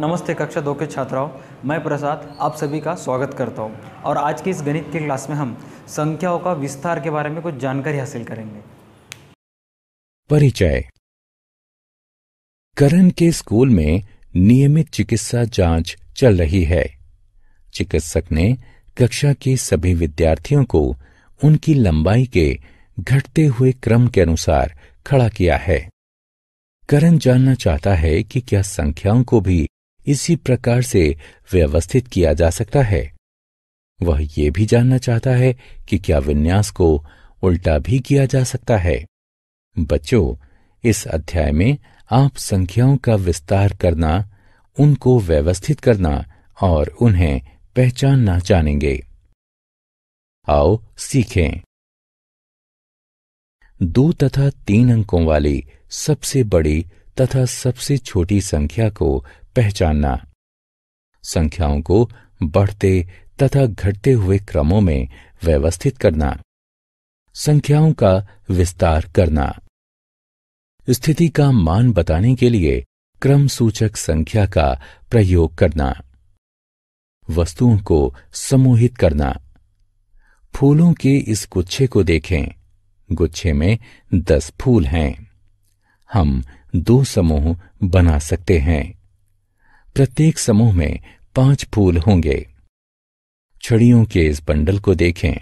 नमस्ते कक्षा 2 के छात्राओं, मैं प्रसाद आप सभी का स्वागत करता हूं। और आज की इस गणित की क्लास में हम संख्याओं का विस्तार के बारे में कुछ जानकारी हासिल करेंगे। परिचय। करण के स्कूल में नियमित चिकित्सा जांच चल रही है। चिकित्सक ने कक्षा के सभी विद्यार्थियों को उनकी लंबाई के घटते हुए क्रम के अनुसार खड़ा किया है। करण जानना चाहता है कि क्या संख्याओं को भी इसी प्रकार से व्यवस्थित किया जा सकता है। वह ये भी जानना चाहता है कि क्या विन्यास को उल्टा भी किया जा सकता है। बच्चों, इस अध्याय में आप संख्याओं का विस्तार करना, उनको व्यवस्थित करना और उन्हें पहचानना जानेंगे। आओ सीखें। 2 तथा 3 अंकों वाली सबसे बड़ी तथा सबसे छोटी संख्या को पहचानना। संख्याओं को बढ़ते तथा घटते हुए क्रमों में व्यवस्थित करना। संख्याओं का विस्तार करना। स्थिति का मान बताने के लिए क्रम सूचक संख्या का प्रयोग करना। वस्तुओं को समूहित करना। फूलों के इस गुच्छे को देखें। गुच्छे में 10 फूल हैं। हम 2 समूह बना सकते हैं। प्रत्येक समूह में 5 फूल होंगे। छड़ियों के इस बंडल को देखें।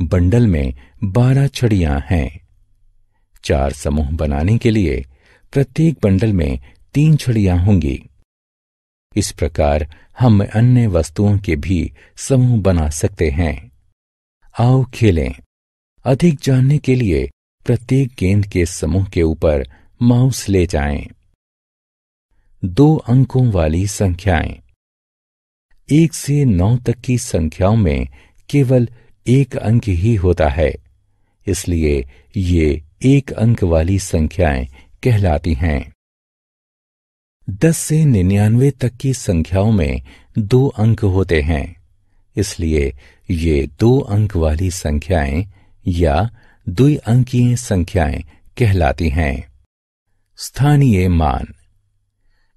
बंडल में 12 छड़ियां हैं। 4 समूह बनाने के लिए प्रत्येक बंडल में 3 छड़ियां होंगी। इस प्रकार हम अन्य वस्तुओं के भी समूह बना सकते हैं। आओ खेलें। अधिक जानने के लिए प्रत्येक गेंद के समूह के ऊपर माउस ले जाएं। 2 अंकों वाली संख्याएं। 1 से 9 तक की संख्याओं में केवल 1 अंक ही होता है, इसलिए ये 1 अंक वाली संख्याएं कहलाती हैं। 10 से 99 तक की संख्याओं में 2 अंक होते हैं, इसलिए ये 2 अंक वाली संख्याएं या द्विअंकीय संख्याएं कहलाती हैं। स्थानीय मान।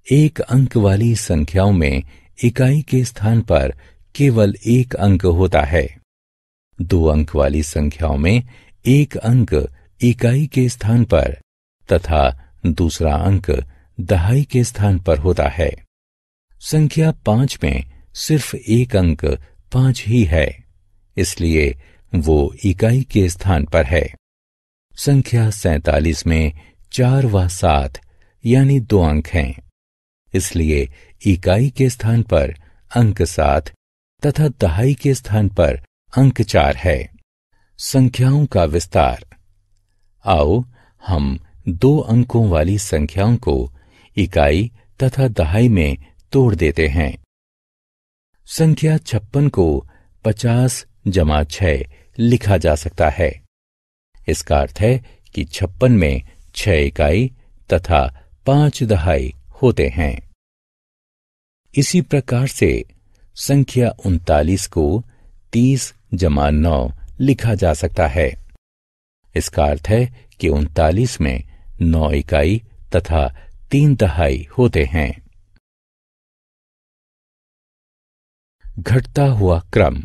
1 अंक वाली संख्याओं में इकाई के स्थान पर केवल 1 अंक होता है। 2 अंक वाली संख्याओं में 1 अंक इकाई के स्थान पर तथा दूसरा अंक दहाई के स्थान पर होता है। संख्या 5 में सिर्फ 1 अंक 5 ही है, इसलिए वो इकाई के स्थान पर है। संख्या 47 में 4 व 7 यानी 2 अंक हैं, इसलिए इकाई के स्थान पर अंक 7 तथा दहाई के स्थान पर अंक 4 है। संख्याओं का विस्तार। आओ हम 2 अंकों वाली संख्याओं को इकाई तथा दहाई में तोड़ देते हैं। संख्या 56 को 50 + 6 लिखा जा सकता है। इसका अर्थ है कि 56 में 6 इकाई तथा 5 दहाई होते हैं। इसी प्रकार से संख्या 39 को 30 + 9 लिखा जा सकता है। इसका अर्थ है कि 39 में 9 इकाई तथा 3 दहाई होते हैं। घटता हुआ क्रम।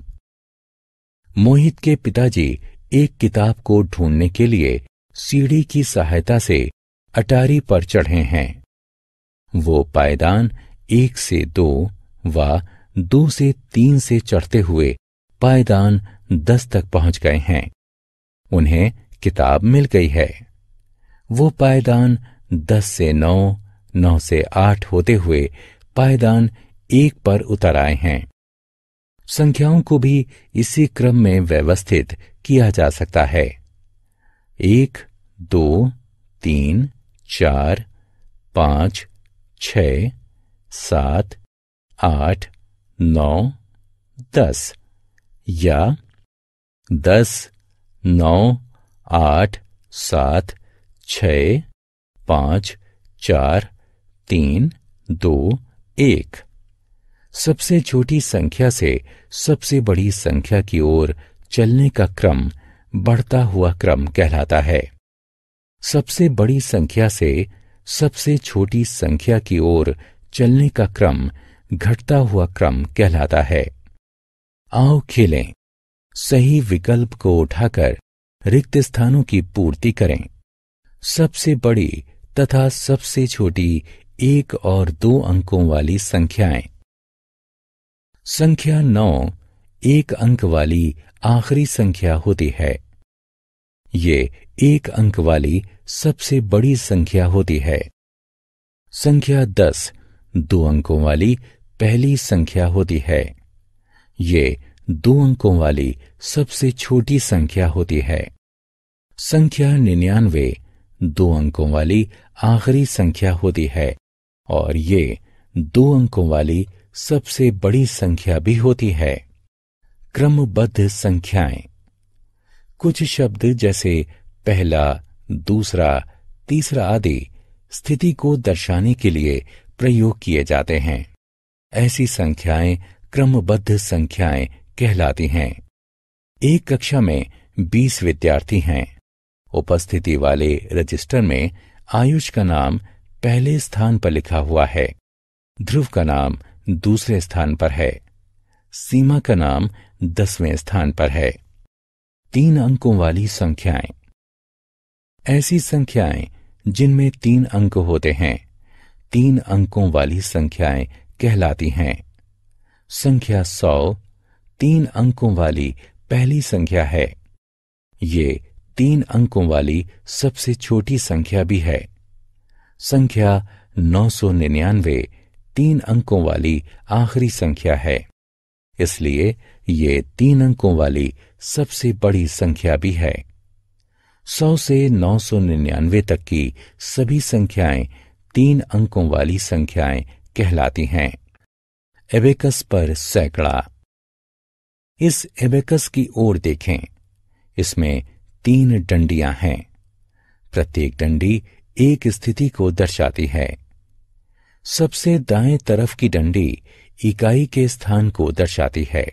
मोहित के पिताजी एक किताब को ढूंढने के लिए सीढ़ी की सहायता से अटारी पर चढ़े हैं। वो पायदान 1 से 2 व 2 से 3 से चढ़ते हुए पायदान 10 तक पहुंच गए हैं। उन्हें किताब मिल गई है। वो पायदान 10 से 9, 9 से 8 होते हुए पायदान 1 पर उतर आए हैं। संख्याओं को भी इसी क्रम में व्यवस्थित किया जा सकता है। 1, 2, 3, 4, 5, 6, 7, 8, 9, 10 या 10, 9, 8, 7, 6, 5, 4, 3, 2, 1। सबसे छोटी संख्या से सबसे बड़ी संख्या की ओर चलने का क्रम बढ़ता हुआ क्रम कहलाता है। सबसे बड़ी संख्या से सबसे छोटी संख्या की ओर चलने का क्रम घटता हुआ क्रम कहलाता है। आओ खेलें। सही विकल्प को उठाकर रिक्त स्थानों की पूर्ति करें। सबसे बड़ी तथा सबसे छोटी 1 और 2 अंकों वाली संख्याएं। संख्या 9 1 अंक वाली आखिरी संख्या होती है। ये 1 अंक वाली सबसे बड़ी संख्या होती है। संख्या 10 2 अंकों वाली पहली संख्या होती है। ये 2 अंकों वाली सबसे छोटी संख्या होती है। संख्या 99 2 अंकों वाली आखिरी संख्या होती है और ये 2 अंकों वाली सबसे बड़ी संख्या भी होती है। क्रमबद्ध संख्याएं। कुछ शब्द जैसे पहला, दूसरा, तीसरा आदि स्थिति को दर्शाने के लिए प्रयोग किए जाते हैं। ऐसी संख्याएं क्रमबद्ध संख्याएं कहलाती हैं। एक कक्षा में 20 विद्यार्थी हैं। उपस्थिति वाले रजिस्टर में आयुष का नाम पहले स्थान पर लिखा हुआ है। ध्रुव का नाम दूसरे स्थान पर है। सीमा का नाम 10वें स्थान पर है। 3 अंकों वाली संख्याएं। ऐसी संख्याएं जिनमें 3 अंक होते हैं 3 अंकों वाली संख्याएं कहलाती हैं। संख्या 100 3 अंकों वाली पहली संख्या है। ये 3 अंकों वाली सबसे छोटी संख्या भी है। संख्या 999 3 अंकों वाली आखिरी संख्या है, इसलिए ये 3 अंकों वाली सबसे बड़ी संख्या भी है। 100 से 999 तक की सभी संख्याएं 3 अंकों वाली संख्याएं कहलाती हैं। एबेकस पर सैकड़ा। इस एबेकस की ओर देखें। इसमें 3 डंडियां हैं। प्रत्येक डंडी एक स्थिति को दर्शाती है। सबसे दाएं तरफ की डंडी इकाई के स्थान को दर्शाती है।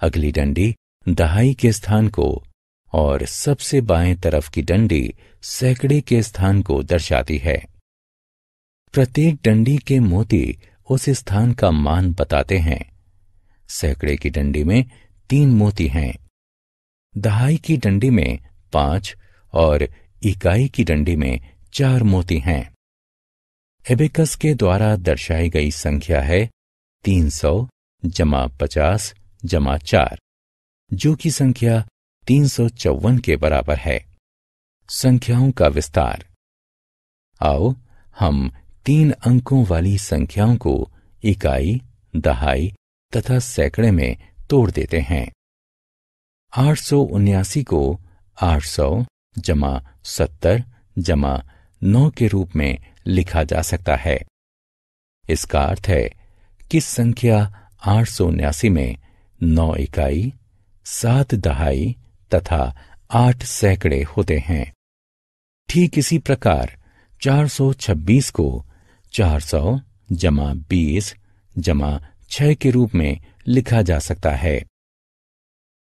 अगली डंडी दहाई के स्थान को और सबसे बाएं तरफ की डंडी सैकड़े के स्थान को दर्शाती है। प्रत्येक डंडी के मोती उस स्थान का मान बताते हैं। सैकड़े की डंडी में 3 मोती हैं। दहाई की डंडी में 5 और इकाई की डंडी में 4 मोती हैं। एबेकस के द्वारा दर्शाई गई संख्या है 300 जमा 50 जमा 4, जो कि संख्या 354 के बराबर है। संख्याओं का विस्तार। आओ हम 3 अंकों वाली संख्याओं को इकाई, दहाई तथा सैकड़े में तोड़ देते हैं। 879 को 800 जमा 70 जमा 9 के रूप में लिखा जा सकता है। इसका अर्थ है कि संख्या 879 में 9 इकाई, 7 दहाई तथा 8 सैकड़े होते हैं। ठीक इसी प्रकार 426 को 400 जमा 20 जमा 6 के रूप में लिखा जा सकता है।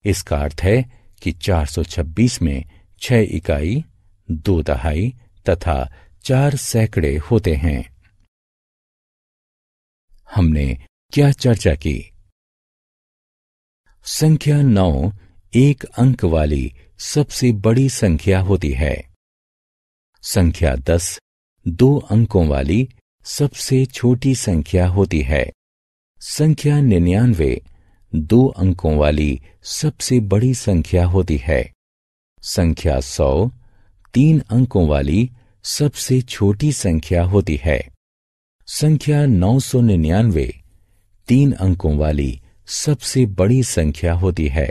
इसका अर्थ है कि 426 में 6 इकाई, 2 दहाई तथा 4 सैकड़े होते हैं। हमने क्या चर्चा की? संख्या 9 1 अंक वाली सबसे बड़ी संख्या होती है। संख्या 10 2 अंकों वाली सबसे छोटी संख्या होती है। संख्या 99 2 अंकों वाली सबसे बड़ी संख्या होती है। संख्या 100 3 अंकों वाली सबसे छोटी संख्या होती है। संख्या 999 3 अंकों वाली सबसे बड़ी संख्या होती है।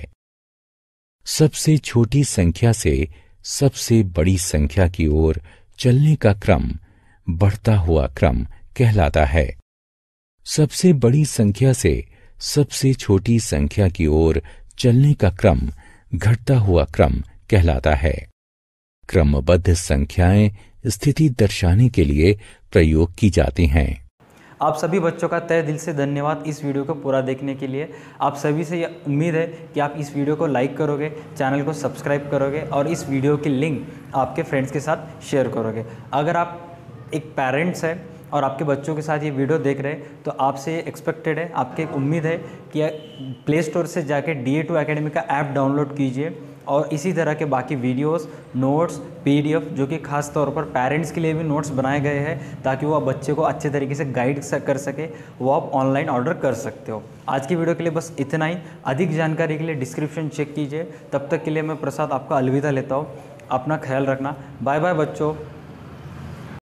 सबसे छोटी संख्या से सबसे बड़ी संख्या की ओर चलने का क्रम बढ़ता हुआ क्रम कहलाता है। सबसे बड़ी संख्या से सबसे छोटी संख्या की ओर चलने का क्रम घटता हुआ क्रम कहलाता है। क्रमबद्ध संख्याएं स्थिति दर्शाने के लिए प्रयोग की जाती हैं। आप सभी बच्चों का तहे दिल से धन्यवाद इस वीडियो को पूरा देखने के लिए। आप सभी से यह उम्मीद है कि आप इस वीडियो को लाइक करोगे, चैनल को सब्सक्राइब करोगे और इस वीडियो की लिंक आपके फ्रेंड्स के साथ शेयर करोगे। अगर आप एक पेरेंट्स है और आपके बच्चों के साथ ये वीडियो देख रहे हैं तो आपसे एक्सपेक्टेड है, आपकी एक उम्मीद है कि प्ले स्टोर से जाके DA2 एकेडमी का ऐप डाउनलोड कीजिए और इसी तरह के बाकी वीडियोस, नोट्स, PDF जो कि खास तौर पर पेरेंट्स के लिए भी नोट्स बनाए गए हैं ताकि वो बच्चे को अच्छे तरीके से गाइड कर सके, वो आप ऑनलाइन ऑर्डर कर सकते हो। आज की वीडियो के लिए बस इतना ही। अधिक जानकारी के लिए डिस्क्रिप्शन चेक कीजिए। तब तक के लिए मैं प्रसाद आपका अलविदा लेता हूँ। अपना ख्याल रखना। बाय बाय बच्चों।